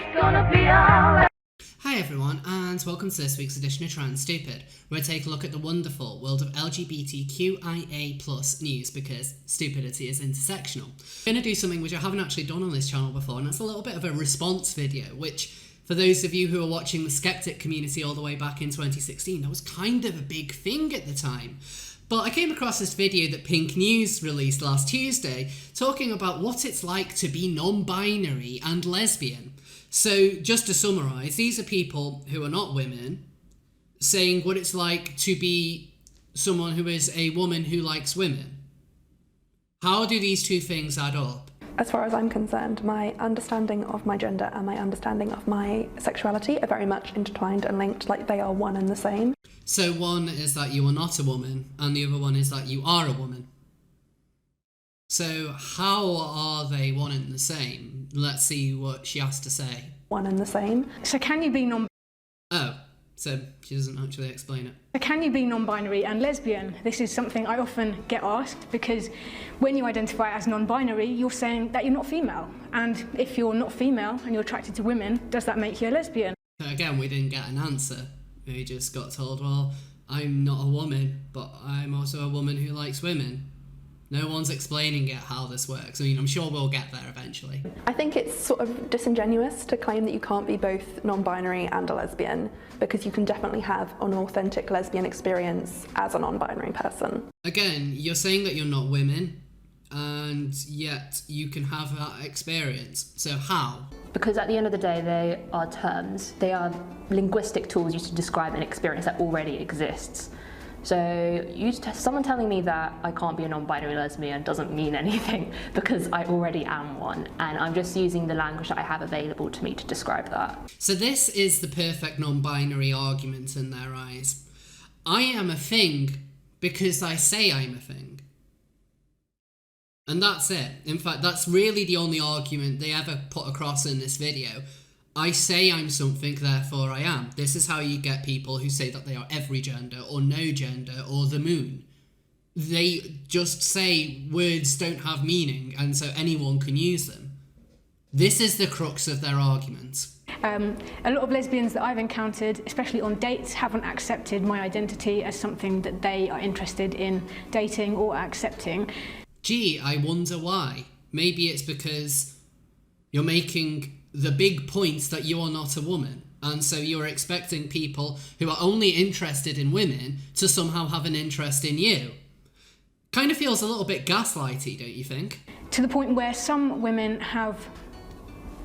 it's gonna be alright. Hi everyone, and welcome to this week's edition of Trans Stupid, where I take a look at the wonderful world of LGBTQIA+ news, because stupidity is intersectional. I'm going to do something which I haven't actually done on this channel before, and that's a little bit of a response video, which, for those of you who are watching the skeptic community all the way back in 2016, that was kind of a big thing at the time. But I came across this video that Pink News released last Tuesday, talking about what it's like to be non-binary and lesbian. So, just to summarise, these are people who are not women saying what it's like to be someone who is a woman who likes women. How do these two things add up? As far as I'm concerned, my understanding of my gender and my understanding of my sexuality are very much intertwined and linked, like they are one and the same. So one is that you are not a woman, and the other one is that you are a woman. So how are they one and the same? Let's see what she has to say. One and the same. So can you be so she doesn't actually explain it. Can you be non-binary and lesbian? This is something I often get asked, because when you identify as non-binary, you're saying that you're not female. And if you're not female and you're attracted to women, does that make you a lesbian? So again, we didn't get an answer. We just got told, well, I'm not a woman, but I'm also a woman who likes women. No one's explaining it how this works. I mean, I'm sure we'll get there eventually. I think it's sort of disingenuous to claim that you can't be both non-binary and a lesbian, because you can definitely have an authentic lesbian experience as a non-binary person. Again, you're saying that you're not women, and yet you can have that experience. So how? Because at the end of the day, they are terms. They are linguistic tools used to describe an experience that already exists. So someone telling me that I can't be a non-binary lesbian doesn't mean anything, because I already am one, and I'm just using the language that I have available to me to describe that. So this is the perfect non-binary argument in their eyes. I am a thing because I say I'm a thing. And that's it. In fact, that's really the only argument they ever put across in this video. I say I'm something, therefore I am. This is how you get people who say that they are every gender, or no gender, or the moon. They just say words don't have meaning, and so anyone can use them. This is the crux of their argument. A lot of lesbians that I've encountered, especially on dates, haven't accepted my identity as something that they are interested in dating or accepting. Gee, I wonder why. Maybe it's because you're making the big point that you are not a woman, and so you're expecting people who are only interested in women to somehow have an interest in you. Kind of feels a little bit gaslighty, don't you think? To the point where some women have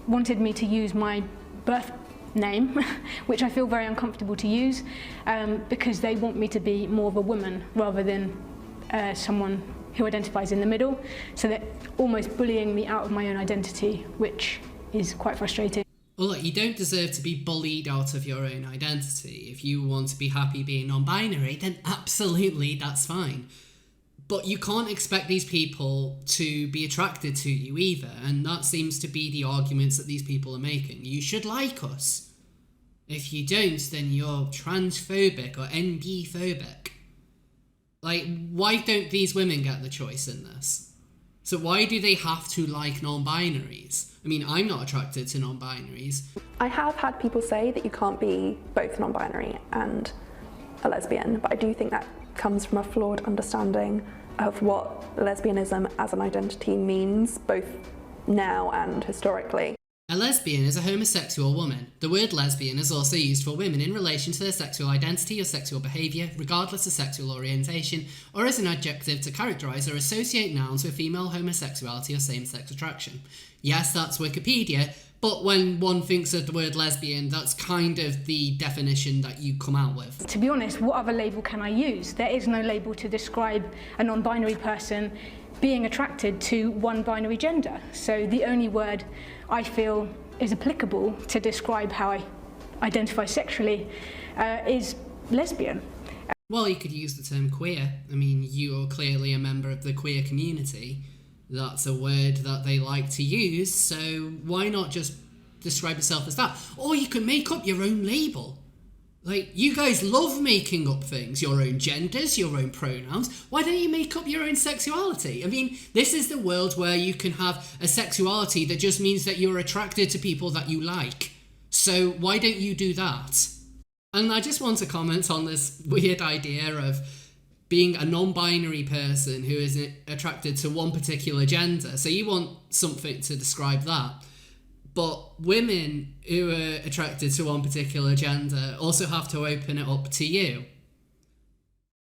wanted me to use my birth name, which I feel very uncomfortable to use, because they want me to be more of a woman rather than someone who identifies in the middle. So they're almost bullying me out of my own identity, which is quite frustrating. Well, look, you don't deserve to be bullied out of your own identity. If you want to be happy being non-binary, then absolutely, that's fine. But you can't expect these people to be attracted to you either, and that seems to be the arguments that these people are making. You should like us. If you don't, then you're transphobic or NB-phobic. Like, why don't these women get the choice in this? So why do they have to like non-binaries? I mean, I'm not attracted to non-binaries. I have had people say that you can't be both non-binary and a lesbian, but I do think that comes from a flawed understanding of what lesbianism as an identity means, both now and historically. A lesbian is a homosexual woman. The word lesbian is also used for women in relation to their sexual identity or sexual behaviour, regardless of sexual orientation, or as an adjective to characterise or associate nouns with female homosexuality or same-sex attraction. Yes, that's Wikipedia, but when one thinks of the word lesbian, that's kind of the definition that you come out with. To be honest, what other label can I use? There is no label to describe a non-binary person being attracted to one binary gender. So the only word I feel is applicable to describe how I identify sexually is lesbian. Well, you could use the term queer. I mean, you're clearly a member of the queer community. That's a word that they like to use, so why not just describe yourself as that? Or you can make up your own label. Like, you guys love making up things, your own genders, your own pronouns. Why don't you make up your own sexuality? I mean, this is the world where you can have a sexuality that just means that you're attracted to people that you like. So why don't you do that? And I just want to comment on this weird idea of being a non-binary person who is attracted to one particular gender. So you want something to describe that. But women who are attracted to one particular gender also have to open it up to you.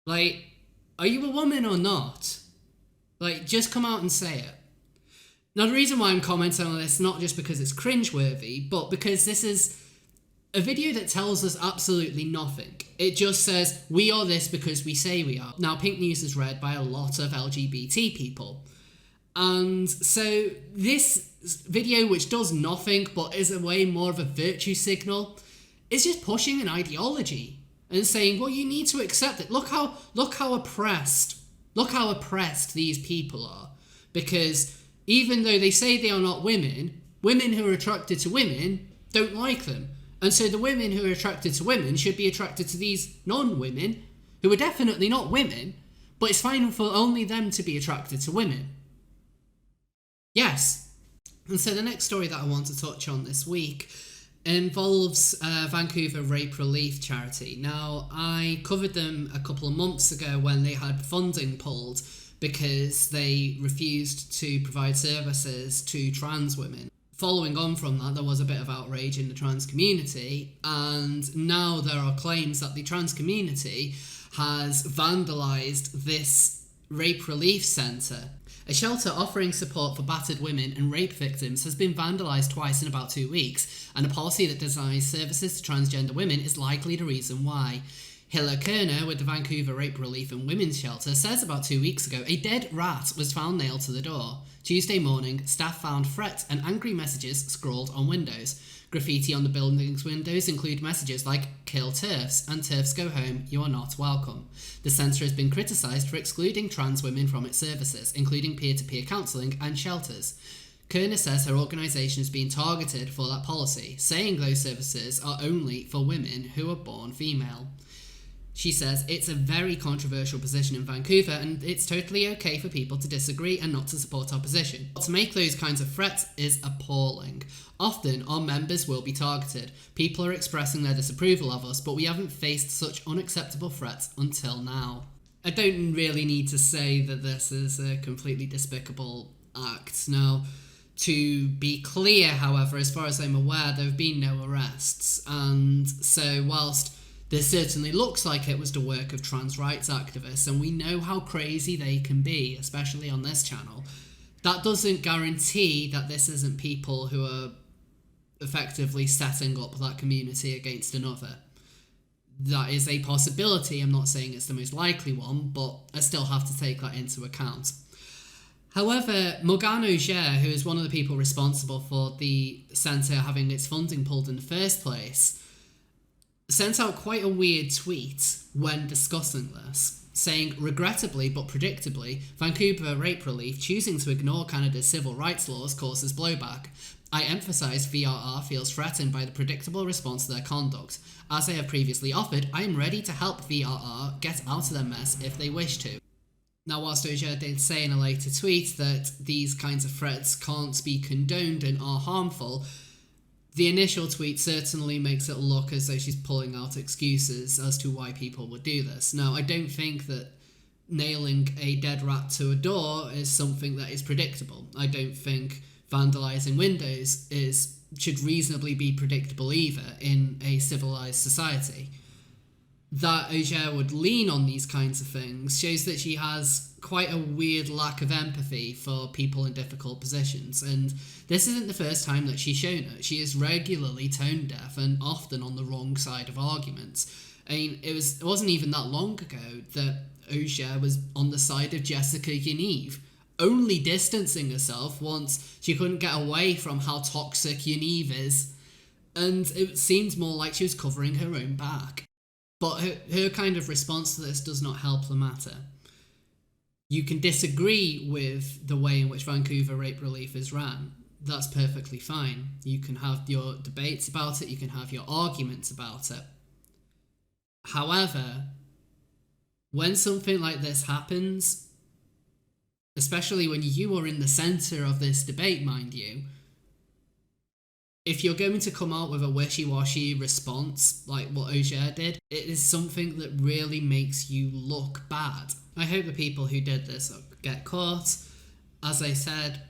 Like, are you a woman or not? Like, just come out and say it. Now, the reason why I'm commenting on this, not just because it's cringeworthy, but because this is a video that tells us absolutely nothing. It just says, we are this because we say we are. Now, Pink News is read by a lot of LGBT people. And so this video, which does nothing but is a way more of a virtue signal, is just pushing an ideology and saying, well, you need to accept it. Look how oppressed these people are. Because even though they say they are not women, women who are attracted to women don't like them. And so the women who are attracted to women should be attracted to these non-women, who are definitely not women, but it's fine for only them to be attracted to women. Yes. And so the next story that I want to touch on this week involves Vancouver Rape Relief Charity. Now, I covered them a couple of months ago when they had funding pulled because they refused to provide services to trans women. Following on from that, there was a bit of outrage in the trans community, and now there are claims that the trans community has vandalised this rape relief centre. A shelter offering support for battered women and rape victims has been vandalised twice in about 2 weeks, and a policy that denies services to transgender women is likely the reason why. Hilla Kerner with the Vancouver Rape Relief and Women's Shelter says about 2 weeks ago a dead rat was found nailed to the door. Tuesday morning, staff found threats and angry messages scrawled on windows. Graffiti on the building's windows include messages like "Kill TERFs" and "TERFs go home, you are not welcome." The centre has been criticised for excluding trans women from its services, including peer-to-peer counselling and shelters. Kerner says her organisation has been targeted for that policy, saying those services are only for women who are born female. She says it's a very controversial position in Vancouver and it's totally okay for people to disagree and not to support our position. To make those kinds of threats is appalling. Often our members will be targeted. People are expressing their disapproval of us, but we haven't faced such unacceptable threats until now. I don't really need to say that this is a completely despicable act. Now, to be clear, however, as far as I'm aware, there have been no arrests, and so whilst this certainly looks like it was the work of trans rights activists, and we know how crazy they can be, especially on this channel, that doesn't guarantee that this isn't people who are effectively setting up that community against another. That is a possibility. I'm not saying it's the most likely one, but I still have to take that into account. However, Morgane Auger, who is one of the people responsible for the centre having its funding pulled in the first place, sent out quite a weird tweet when discussing this, saying, regrettably but predictably, Vancouver Rape Relief choosing to ignore Canada's civil rights laws causes blowback. I emphasise VRR feels threatened by the predictable response to their conduct. As I have previously offered, I am ready to help VRR get out of their mess if they wish to. Now, whilst Auger did say in a later tweet that these kinds of threats can't be condoned and are harmful, the initial tweet certainly makes it look as though she's pulling out excuses as to why people would do this. Now, I don't think that nailing a dead rat to a door is something that is predictable. I don't think vandalising windows should reasonably be predictable either in a civilised society. That Auger would lean on these kinds of things shows that she has quite a weird lack of empathy for people in difficult positions, and this isn't the first time that she's shown it. She is regularly tone deaf and often on the wrong side of arguments. I mean, it wasn't even that long ago that Auger was on the side of Jessica Yaniv, only distancing herself once she couldn't get away from how toxic Yaniv is, and it seemed more like she was covering her own back. But her kind of response to this does not help the matter. You can disagree with the way in which Vancouver Rape Relief is ran. That's perfectly fine. You can have your debates about it, you can have your arguments about it. However, when something like this happens, especially when you are in the centre of this debate, mind you, if you're going to come out with a wishy-washy response like what Auger did, it is something that really makes you look bad. I hope the people who did this get caught. As I said,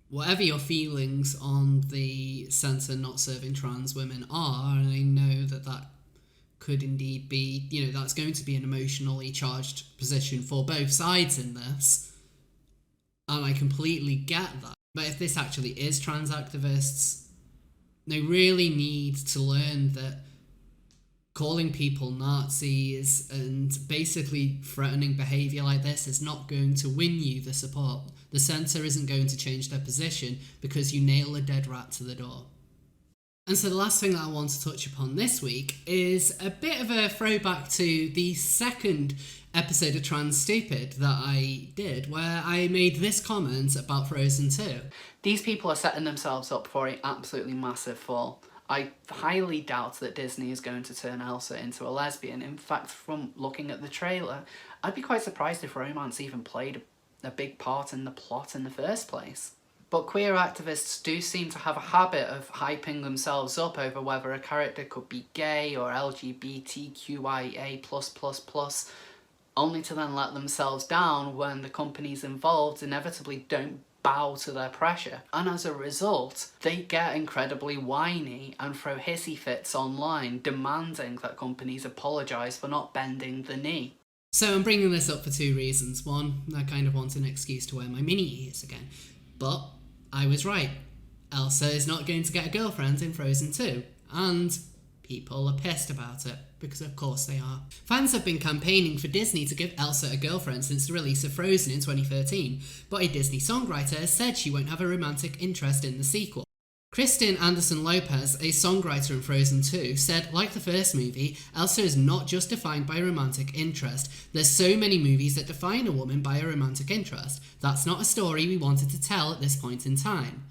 whatever your feelings on the centre not serving trans women are, and I know that could indeed be, that's going to be an emotionally charged position for both sides in this, and I completely get that. But if this actually is trans activists, they really need to learn that calling people Nazis and basically threatening behaviour like this is not going to win you the support. The centre isn't going to change their position because you nail a dead rat to the door. And so the last thing that I want to touch upon this week is a bit of a throwback to the second episode of Trans Stupid that I did, where I made this comment about Frozen 2. These people are setting themselves up for an absolutely massive fall. I highly doubt that Disney is going to turn Elsa into a lesbian. In fact, from looking at the trailer, I'd be quite surprised if romance even played a big part in the plot in the first place. But queer activists do seem to have a habit of hyping themselves up over whether a character could be gay or LGBTQIA+++, only to then let themselves down when the companies involved inevitably don't bow to their pressure. And as a result, they get incredibly whiny and throw hissy fits online, demanding that companies apologise for not bending the knee. So I'm bringing this up for two reasons. One, I kind of want an excuse to wear my mini ears again. But I was right. Elsa is not going to get a girlfriend in Frozen 2. And people are pissed about it, because of course they are. Fans have been campaigning for Disney to give Elsa a girlfriend since the release of Frozen in 2013, but a Disney songwriter has said she won't have a romantic interest in the sequel. Kristen Anderson-Lopez, a songwriter in Frozen 2, said, like the first movie, Elsa is not just defined by romantic interest. There's so many movies that define a woman by a romantic interest. That's not a story we wanted to tell at this point in time.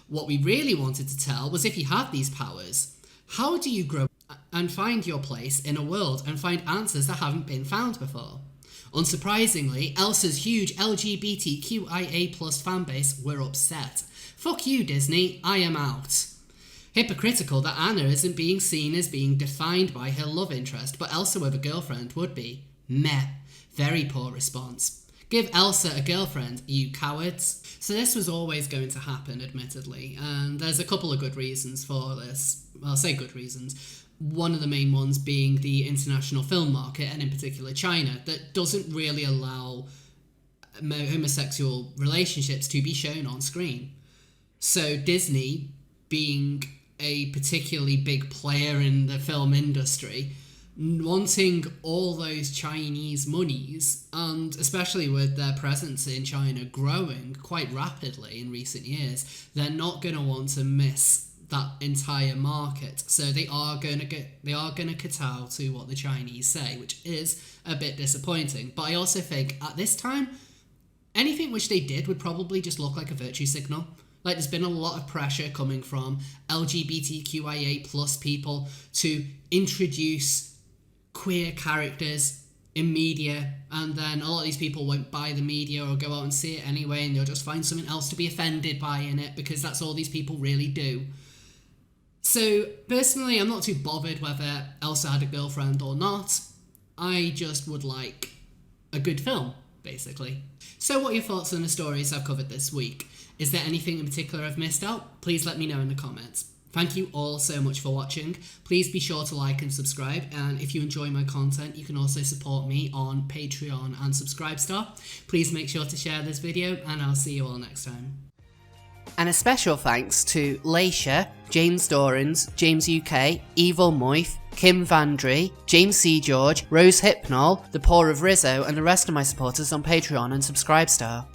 What we really wanted to tell was if you have these powers, how do you grow and find your place in a world and find answers that haven't been found before? Unsurprisingly, Elsa's huge LGBTQIA+ fanbase were upset. Fuck you, Disney, I am out. Hypocritical that Anna isn't being seen as being defined by her love interest, but Elsa with a girlfriend would be. Meh. Very poor response. Give Elsa a girlfriend, you cowards. So this was always going to happen, admittedly, and there's a couple of good reasons for this. Well, I'll say good reasons. One of the main ones being the international film market, and in particular China, that doesn't really allow homosexual relationships to be shown on screen. So Disney, being a particularly big player in the film industry, wanting all those Chinese monies, and especially with their presence in China growing quite rapidly in recent years, they're not going to want to miss that entire market. So they are going to kowtow to what the Chinese say, which is a bit disappointing. But I also think at this time, anything which they did would probably just look like a virtue signal. Like, there's been a lot of pressure coming from LGBTQIA+ people to introduce queer characters in media, and then a lot of these people won't buy the media or go out and see it anyway, and they'll just find something else to be offended by in it, because that's all these people really do. So, personally, I'm not too bothered whether Elsa had a girlfriend or not. I just would like a good film, basically. So what are your thoughts on the stories I've covered this week? Is there anything in particular I've missed out? Please let me know in the comments. Thank you all so much for watching. Please be sure to like and subscribe, and if you enjoy my content, you can also support me on Patreon and Subscribestar. Please make sure to share this video, and I'll see you all next time. And a special thanks to Laisha, James Dorans, James UK, Evil Moith, Kim Vandry, James C. George, Rose Hypnol, The Poor of Rizzo, and the rest of my supporters on Patreon and Subscribestar.